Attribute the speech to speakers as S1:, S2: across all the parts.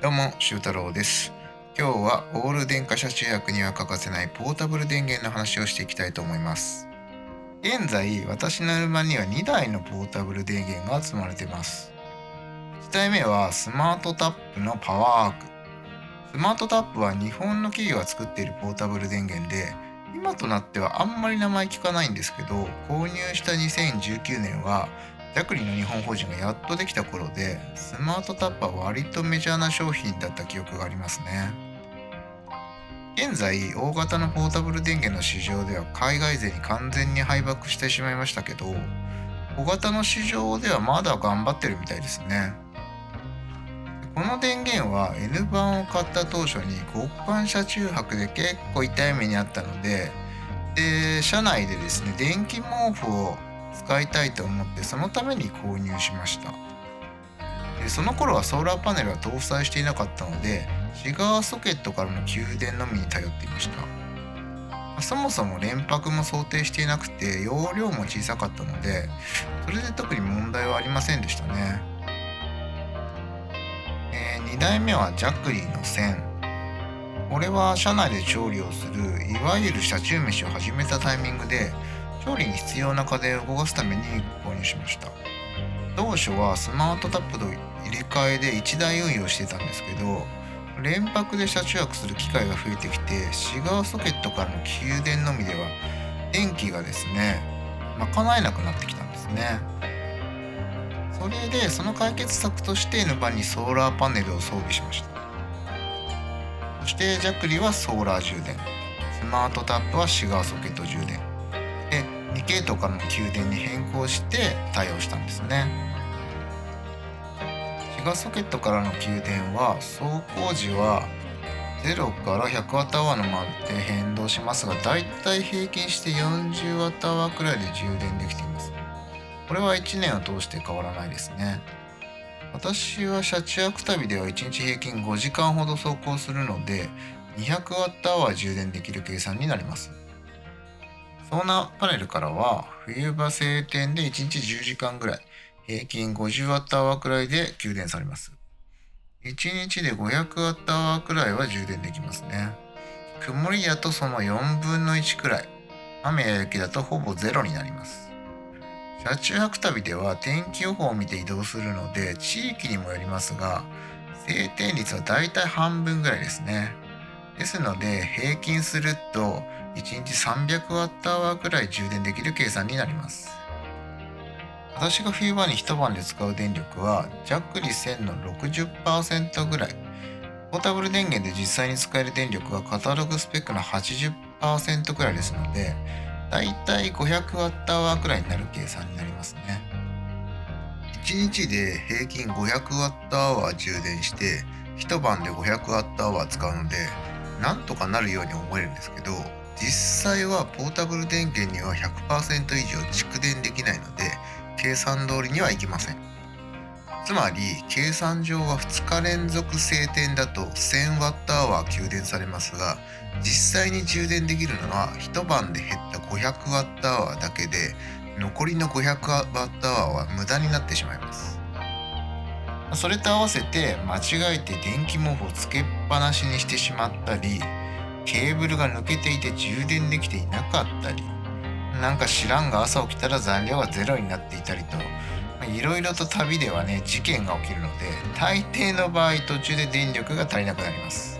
S1: どうも、修太郎です。今日はオール電化車中泊には欠かせないポータブル電源の話をしていきたいと思います。現在、私の車には2台のポータブル電源が積まれています。1台目はスマートタップのパワーアーク。スマートタップは日本の企業が作っているポータブル電源で、今となってはあんまり名前聞かないんですけど、購入した2019年はジャクリの日本法人がやっとできた頃で、スマートタップは割とメジャーな商品だった記憶がありますね。現在、大型のポータブル電源の市場では海外勢に完全に敗北してしまいましたけど、小型の市場ではまだ頑張ってるみたいですね。この電源は N 版を買った当初に極寒車中泊で結構痛い目にあったので、車内でですね、電気毛布を使いたいと思ってそのために購入しました。その頃はソーラーパネルは搭載していなかったので、シガーソケットからの給電のみに頼っていました。そもそも連泊も想定していなくて容量も小さかったので、それで特に問題はありませんでしたね。2台目はジャクリーの1000。これは車内で調理をするいわゆる車中飯を始めたタイミングで、調理に必要な家電を動かすために購入しました。当初はスマートタップと入れ替えで1台運用してたんですけど、連泊で車中泊する機会が増えてきて、シガーソケットからの給電のみでは電気がですね、賄えなくなってきたんですね。それでその解決策として N 版にソーラーパネルを装備しました。そしてジャクリはソーラー充電、スマートタップはシガーソケット充電で、2系統からの給電に変更して対応したんですね。シガーソケットからの給電は走行時は0から 100Wh のまで変動しますが、だいたい平均して 40Wh くらいで充電できています。これは1年を通して変わらないですね。私は車中泊旅では1日平均5時間ほど走行するので、200Wh 充電できる計算になります。ソーラーパネルからは冬場晴天で1日10時間ぐらい、平均 50Wh くらいで給電されます。1日で 500Wh くらいは充電できますね。曇りだとその4分の1くらい、雨や雪だとほぼゼロになります。車中泊旅では天気予報を見て移動するので、地域にもよりますが、晴天率はだいたい半分ぐらいですね。ですので平均すると1日 300Wh くらい充電できる計算になります。私が冬場に一晩で使う電力はジャクリ1000の 60% ぐらい。ポータブル電源で実際に使える電力はカタログスペックの 80% くらいですので、だいたい 500Wh くらいになる計算になりますね。1日で平均 500Wh 充電して一晩で 500Wh 使うので、なんとかなるように思えるんですけど、実際はポータブル電源には 100% 以上蓄電できないので、計算通りにはいきません。つまり計算上は2日連続晴天だと 1000Wh 給電されますが、実際に充電できるのは一晩で減った 500Wh だけで、残りの 500Wh は無駄になってしまいます。それと合わせて間違えて電気毛布をつけっぱなしにしてしまったり、ケーブルが抜けていて充電できていなかったり、なんか知らんが朝起きたら残量がゼロになっていたりと、いろいろと旅ではね、事件が起きるので、大抵の場合途中で電力が足りなくなります。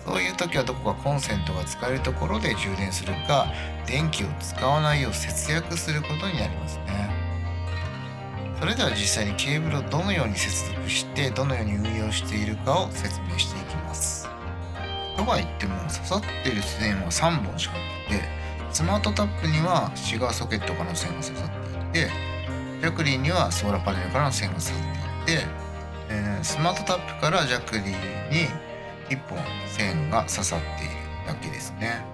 S1: そういう時はどこかコンセントが使えるところで充電するか、電気を使わないよう節約することになりますね。それでは実際にケーブルをどのように接続してどのように運用しているかを説明していきます。とは言っても刺さっている線は3本しかなくて、スマートタップにはシガーソケットからの線が刺さっていて、ジャクリーにはソーラーパネルからの線が刺さっていて、スマートタップからジャクリーに1本線が刺さっているだけですね。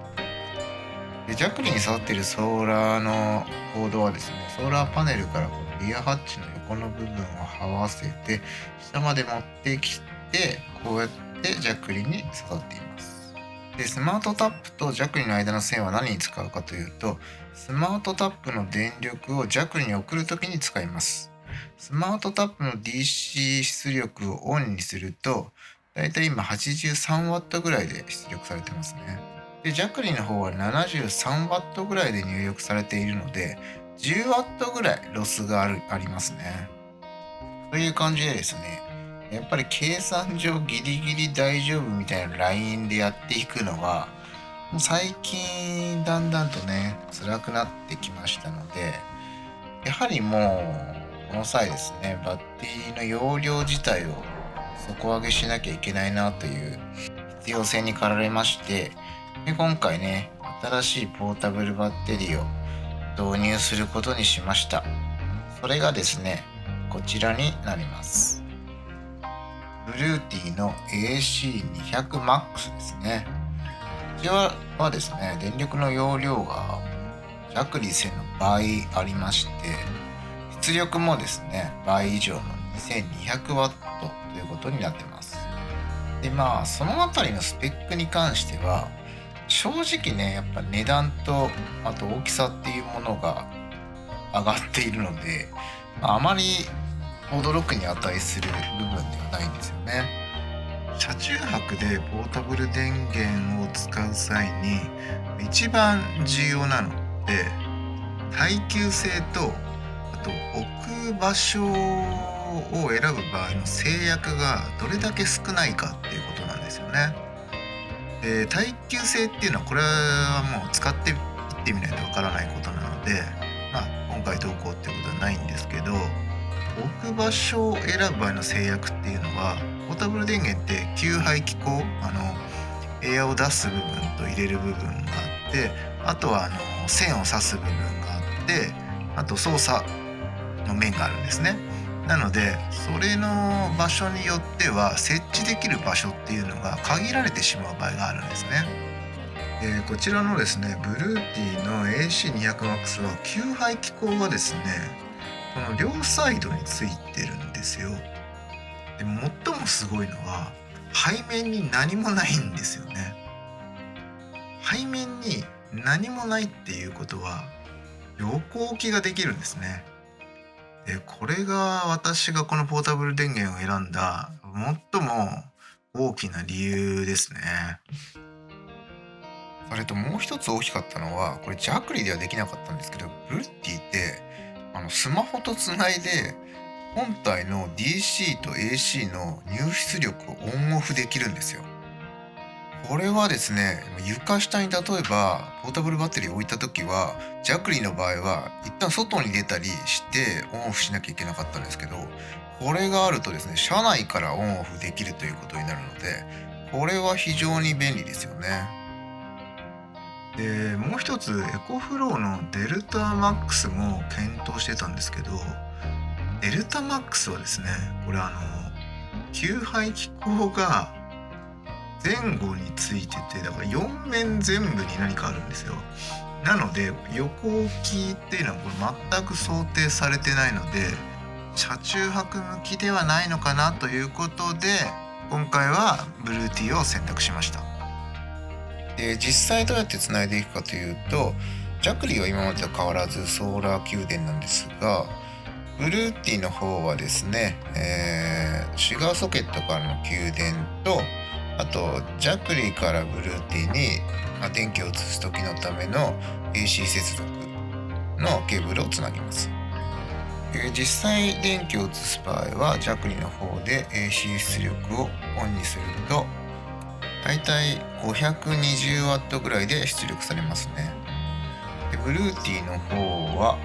S1: でジャクリーに刺さっているソーラーのコードはですね、ソーラーパネルからこのリアハッチの横の部分を這わせて下まで持ってきて、こうやってジャクリーに刺さっています。でスマートタップとジャクリーの間の線は何に使うかというと、スマートタップの電力をジャクリーに送るときに使います。スマートタップの DC 出力をオンにすると、だいたい今 83W ぐらいで出力されてますね。で、ジャクリの方は 73W ぐらいで入力されているので、10W ぐらいロスがありますね。という感じでですね、やっぱり計算上ギリギリ大丈夫みたいなラインでやっていくのは、もう最近だんだんとね、辛くなってきましたので、やはりもう、この際ですね、バッテリーの容量自体を底上げしなきゃいけないなという必要性に駆られまして、で今回ね、新しいポータブルバッテリーを導入することにしました。それがですね、こちらになります。ブルーティーの AC200MAX ですね。こちらはですね、電力の容量がジャクリー1000の倍ありまして、出力もですね、倍以上の 2200W ということになってます。で、そのあたりのスペックに関しては、正直ね、やっぱ値段と、あと大きさっていうものが上がっているので、あまり驚くに値する部分ではないんですよね。車中泊でポータブル電源を使う際に一番重要なのって耐久性と、あと置く場所を選ぶ場合の制約がどれだけ少ないかっていうことなんですよね。で、耐久性っていうのはこれはもう使っていってみないとわからないことなので、今回どうこうってことはないんですけど、置く場所を選ぶ場合の制約っていうのは、ポータブル電源って給排気口、エアを出す部分と入れる部分があって、あとは線を刺す部分があって、あと操作の面があるんですね。なのでそれの場所によっては設置できる場所っていうのが限られてしまう場合があるんですね。こちらのですね、ブルーティーの AC200MAX は給排気口がですね、この両サイドについてるんですよ。で、最もすごいのは背面に何もないんですよね。背面に何もないっていうことは横置きができるんですね。で、これが私がこのポータブル電源を選んだ最も大きな理由ですね。それともう一つ大きかったのは、これジャクリではできなかったんですけど、ブルッティってスマホとつないで本体の DC と AC の入出力をオンオフできるんですよ。これはですね、床下に例えばポータブルバッテリーを置いた時は、ジャクリの場合は一旦外に出たりしてオンオフしなきゃいけなかったんですけど、これがあるとですね、車内からオンオフできるということになるので、これは非常に便利ですよね。で、もう一つエコフローのデルタマックスも検討してたんですけど、デルタマックスはですね、これ給排気口が前後についてて、だから4面全部に何かあるんですよ。なので横置きっていうのはこれ全く想定されてないので、車中泊向きではないのかなということで、今回はブルーティーを選択しました。で、実際どうやってつないでいくかというと、ジャクリーは今までと変わらずソーラー給電なんですが、ブルーティーの方はですね、シガーソケットからの給電と、あとジャクリーからブルーティーに、電気を移す時のための AC 接続のケーブルをつなぎます。実際電気を移す場合はジャクリーの方で AC 出力をオンにすると、だいたい 520W ぐらいで出力されますね。で、ブルーティーの方は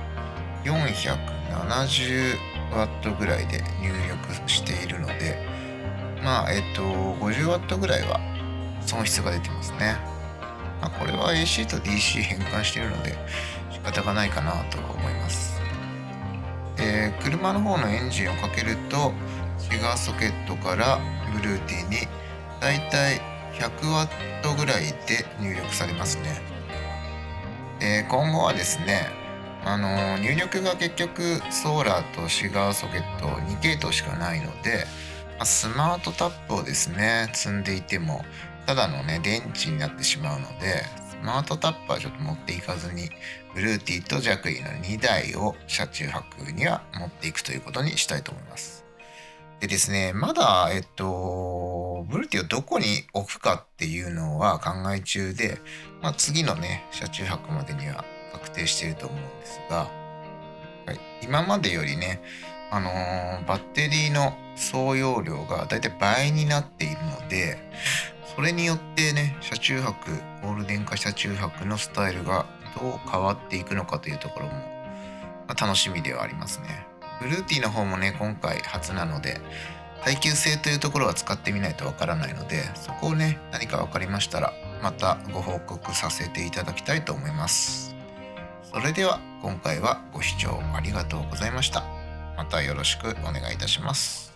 S1: 470W ぐらいで入力しているので、50W ぐらいは損失が出てますね。これは AC と DC 変換しているので仕方がないかなと思います。車の方のエンジンをかけると、シガーソケットからブルーティーにだいたい 100W ぐらいで入力されますね。今後はですね、入力が結局ソーラーとシガーソケット2系統しかないので、スマートタップをですね積んでいてもただのね電池になってしまうので、スマートタップはちょっと持っていかずにブルーティーとジャクリーの2台を車中泊には持っていくということにしたいと思います。でですね、まだ、ブルーティーをどこに置くかっていうのは考え中で、次のね、車中泊までには確定していると思うんですが、はい、今までよりね、バッテリーの総容量がだいたい倍になっているので、それによってね、車中泊、ゴールデン化車中泊のスタイルがどう変わっていくのかというところも、楽しみではありますね。ブルーティーの方もね、今回初なので、耐久性というところは使ってみないとわからないので、そこをね、何か分かりましたら、またご報告させていただきたいと思います。それでは、今回はご視聴ありがとうございました。またよろしくお願いいたします。